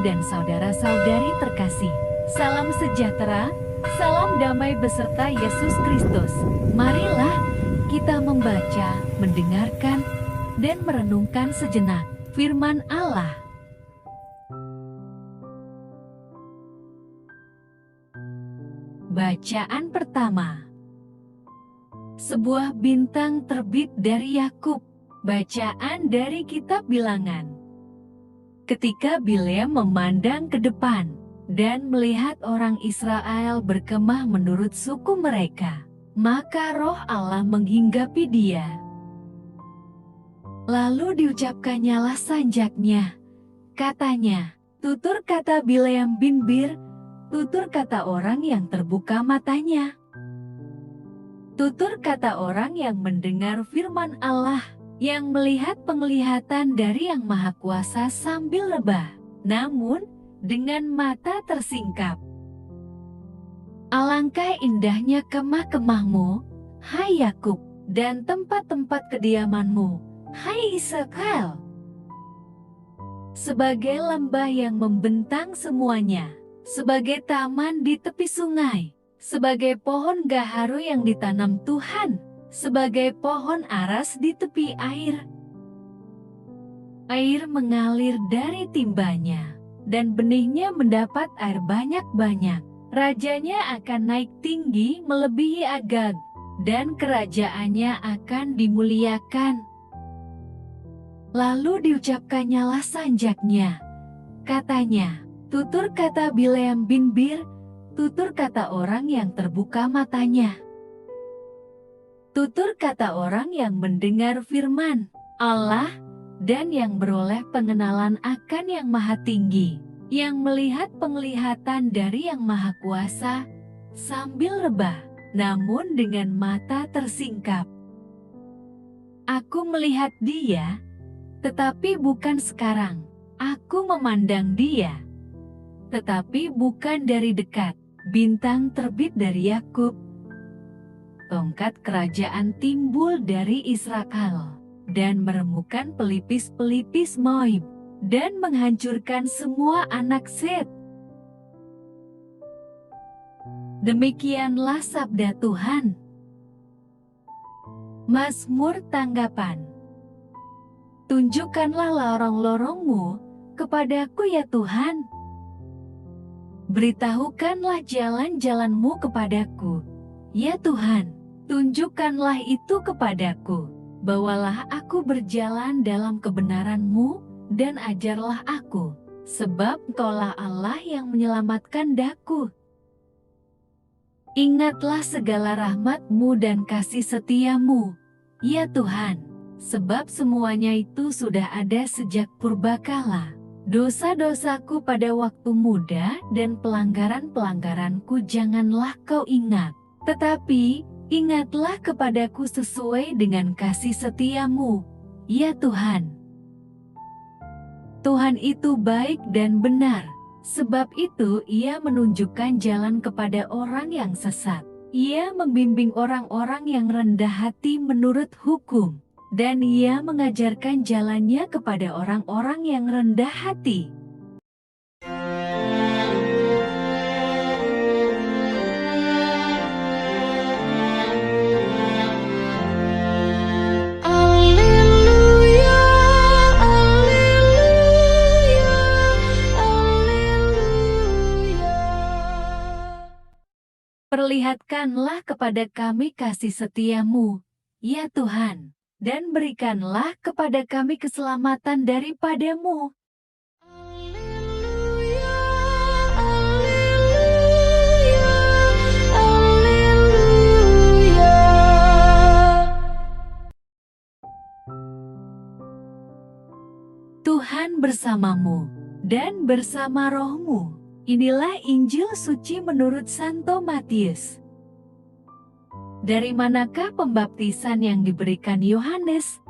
dan saudara-saudari terkasih, salam sejahtera, salam damai beserta Yesus Kristus. Marilah kita membaca, mendengarkan, dan merenungkan sejenak firman Allah. Bacaan pertama. Sebuah bintang terbit dari Yakub. Bacaan dari kitab Bilangan. Ketika Bileam memandang ke depan dan melihat orang Israel berkemah menurut suku mereka, maka roh Allah menghinggapi dia. Lalu diucapkannyalah sanjaknya. Katanya, tutur kata Bileam bin Bir, tutur kata orang yang terbuka matanya. Tutur kata orang yang mendengar firman Allah, yang melihat penglihatan dari Yang Maha Kuasa sambil rebah, namun dengan mata tersingkap. Alangkah indahnya kemah-kemahmu, hai Yakub, dan tempat-tempat kediamanmu, hai Israel. Sebagai lembah yang membentang semuanya, sebagai taman di tepi sungai, sebagai pohon gaharu yang ditanam Tuhan, sebagai pohon aras di tepi air. Air mengalir dari timbanya, dan benihnya mendapat air banyak-banyak. Rajanya akan naik tinggi melebihi Agag, dan kerajaannya akan dimuliakan. Lalu diucapkannyalah sanjaknya. Katanya, tutur kata Bileam bin Bir, tutur kata orang yang terbuka matanya. Tutur kata orang yang mendengar firman Allah dan yang beroleh pengenalan akan Yang Maha Tinggi, yang melihat penglihatan dari Yang Maha Kuasa sambil rebah, namun dengan mata tersingkap. Aku melihat dia, tetapi bukan sekarang. Aku memandang dia, tetapi bukan dari dekat. Bintang terbit dari Yakub, tongkat kerajaan timbul dari Israel, dan meremukan pelipis-pelipis Moab, dan menghancurkan semua anak Set. Demikianlah sabda Tuhan. Mazmur tanggapan. Tunjukkanlah lorong-lorongmu kepadaku ya Tuhan. Beritahukanlah jalan-jalanmu kepadaku, ya Tuhan. Tunjukkanlah itu kepadaku. Bawalah aku berjalan dalam kebenaran-Mu dan ajarlah aku, sebab Engkaulah Allah yang menyelamatkan daku. Ingatlah segala rahmat-Mu dan kasih setia-Mu, ya Tuhan, sebab semuanya itu sudah ada sejak purbakala. Dosa-dosaku pada waktu muda dan pelanggaran-pelanggaranku janganlah Kau ingat, tetapi ingatlah kepadaku sesuai dengan kasih setia-Mu, ya Tuhan. Tuhan itu baik dan benar, sebab itu Ia menunjukkan jalan kepada orang yang sesat. Ia membimbing orang-orang yang rendah hati menurut hukum, dan Ia mengajarkan jalannya kepada orang-orang yang rendah hati. Perlihatkanlah kepada kami kasih setia-Mu, ya Tuhan, dan berikanlah kepada kami keselamatan daripada-Mu. Tuhan bersamamu, dan bersama rohmu. Inilah Injil suci menurut Santo Matius. Dari manakah pembaptisan yang diberikan Yohanes?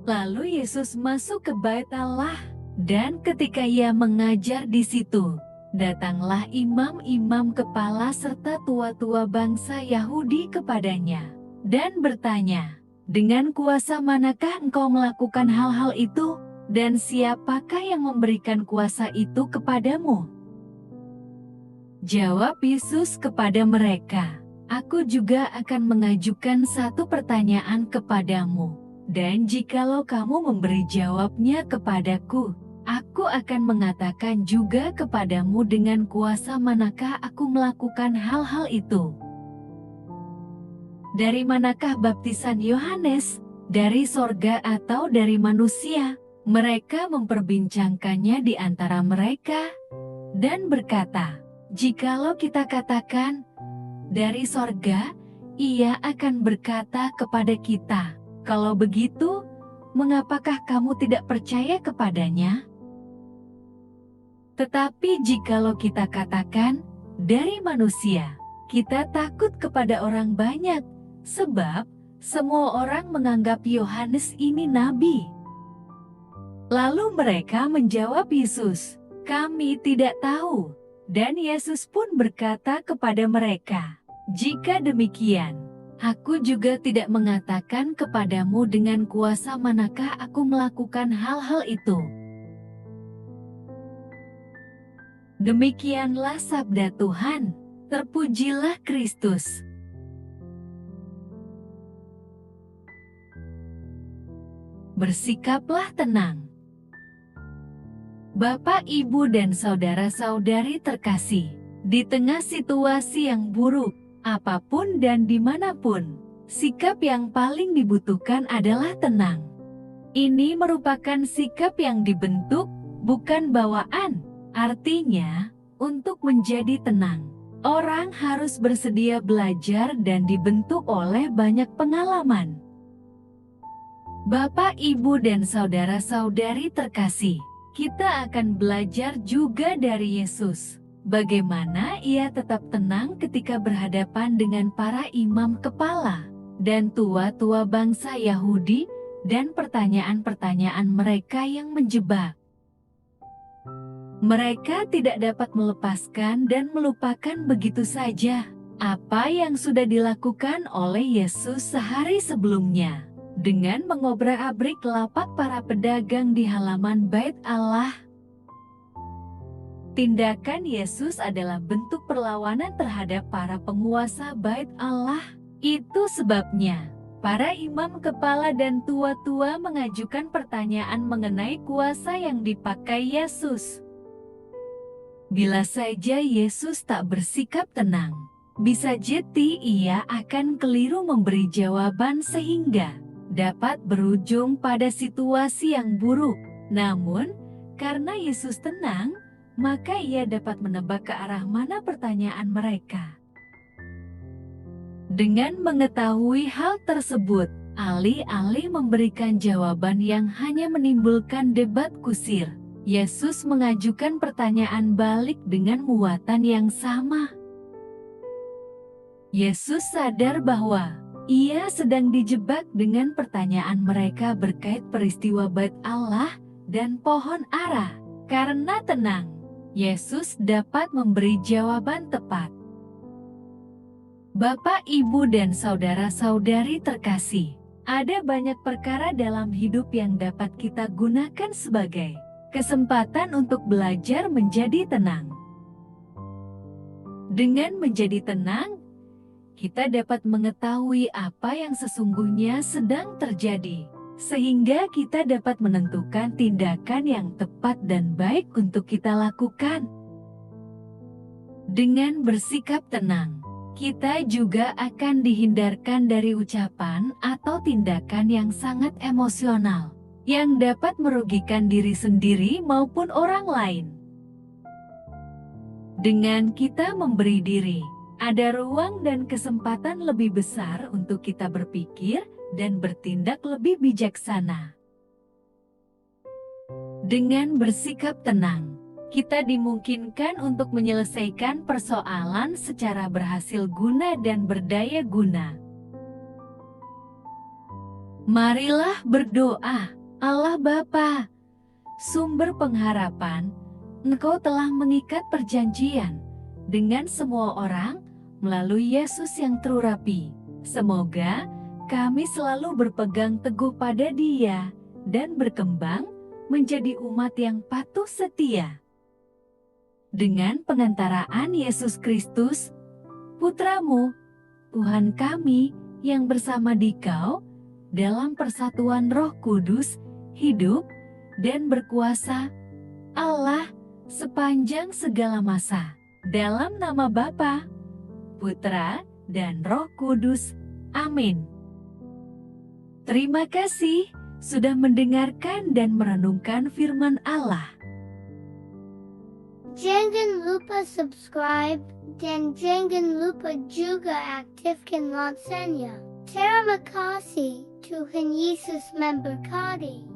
Lalu Yesus masuk ke Bait Allah, dan ketika Ia mengajar di situ, datanglah imam-imam kepala serta tua-tua bangsa Yahudi kepadanya, dan bertanya, "Dengan kuasa manakah Engkau melakukan hal-hal itu? Dan siapakah yang memberikan kuasa itu kepadamu? Jawab Yesus kepada mereka, "Aku juga akan mengajukan satu pertanyaan kepadamu. Dan jikalau kamu memberi jawabnya kepadaku, aku akan mengatakan juga kepadamu dengan kuasa manakah aku melakukan hal-hal itu. Dari manakah baptisan Yohanes? Dari sorga atau dari manusia?" Mereka memperbincangkannya di antara mereka dan berkata, "Jikalau kita katakan, 'Dari sorga,' ia akan berkata kepada kita, 'Kalau begitu, mengapakah kamu tidak percaya kepadanya?' Tetapi jikalau kita katakan, 'Dari manusia,' kita takut kepada orang banyak, sebab semua orang menganggap Yohanes ini nabi." Lalu mereka menjawab Yesus, "Kami tidak tahu." Dan Yesus pun berkata kepada mereka, "Jika demikian, aku juga tidak mengatakan kepadamu dengan kuasa manakah aku melakukan hal-hal itu." Demikianlah sabda Tuhan. Terpujilah Kristus. Bersikaplah tenang. Bapak, Ibu, dan saudara-saudari terkasih, di tengah situasi yang buruk, apapun dan dimanapun, sikap yang paling dibutuhkan adalah tenang. Ini merupakan sikap yang dibentuk, bukan bawaan. Artinya, untuk menjadi tenang, orang harus bersedia belajar dan dibentuk oleh banyak pengalaman. Bapak, Ibu, dan saudara-saudari terkasih, kita akan belajar juga dari Yesus, bagaimana ia tetap tenang ketika berhadapan dengan para imam kepala dan tua-tua bangsa Yahudi dan pertanyaan-pertanyaan mereka yang menjebak. Mereka tidak dapat melepaskan dan melupakan begitu saja apa yang sudah dilakukan oleh Yesus sehari sebelumnya dengan mengobrak-abrik lapak para pedagang di halaman Bait Allah. Tindakan Yesus adalah bentuk perlawanan terhadap para penguasa Bait Allah. Itu sebabnya para imam kepala dan tua-tua mengajukan pertanyaan mengenai kuasa yang dipakai Yesus. Bila saja Yesus tak bersikap tenang, bisa jadi ia akan keliru memberi jawaban sehingga dapat berujung pada situasi yang buruk. Namun, karena Yesus tenang, maka ia dapat menebak ke arah mana pertanyaan mereka. Dengan mengetahui hal tersebut, alih-alih memberikan jawaban yang hanya menimbulkan debat kusir, Yesus mengajukan pertanyaan balik dengan muatan yang sama. Yesus sadar bahwa ia sedang dijebak dengan pertanyaan mereka berkait peristiwa Bait Allah dan pohon ara. Karena tenang, Yesus dapat memberi jawaban tepat. Bapak, Ibu, dan saudara-saudari terkasih, ada banyak perkara dalam hidup yang dapat kita gunakan sebagai kesempatan untuk belajar menjadi tenang. Dengan menjadi tenang, kita dapat mengetahui apa yang sesungguhnya sedang terjadi, sehingga kita dapat menentukan tindakan yang tepat dan baik untuk kita lakukan. Dengan bersikap tenang, kita juga akan dihindarkan dari ucapan atau tindakan yang sangat emosional, yang dapat merugikan diri sendiri maupun orang lain. Dengan kita memberi diri, ada ruang dan kesempatan lebih besar untuk kita berpikir dan bertindak lebih bijaksana. Dengan bersikap tenang, kita dimungkinkan untuk menyelesaikan persoalan secara berhasil guna dan berdaya guna. Marilah berdoa. Allah Bapa, sumber pengharapan, Engkau telah mengikat perjanjian dengan semua orang melalui Yesus yang terurapi. Semoga kami selalu berpegang teguh pada Dia dan berkembang menjadi umat yang patuh setia. Dengan pengantaraan Yesus Kristus, Putramu, Tuhan kami yang bersama Dikau, dalam persatuan Roh Kudus, hidup dan berkuasa, Allah, sepanjang segala masa. Dalam nama Bapa, Putra, dan Roh Kudus. Amin. Terima kasih sudah mendengarkan dan merenungkan firman Allah. Jangan lupa subscribe dan jangan lupa juga aktifkan loncengnya. Terima kasih, Tuhan Yesus memberkati.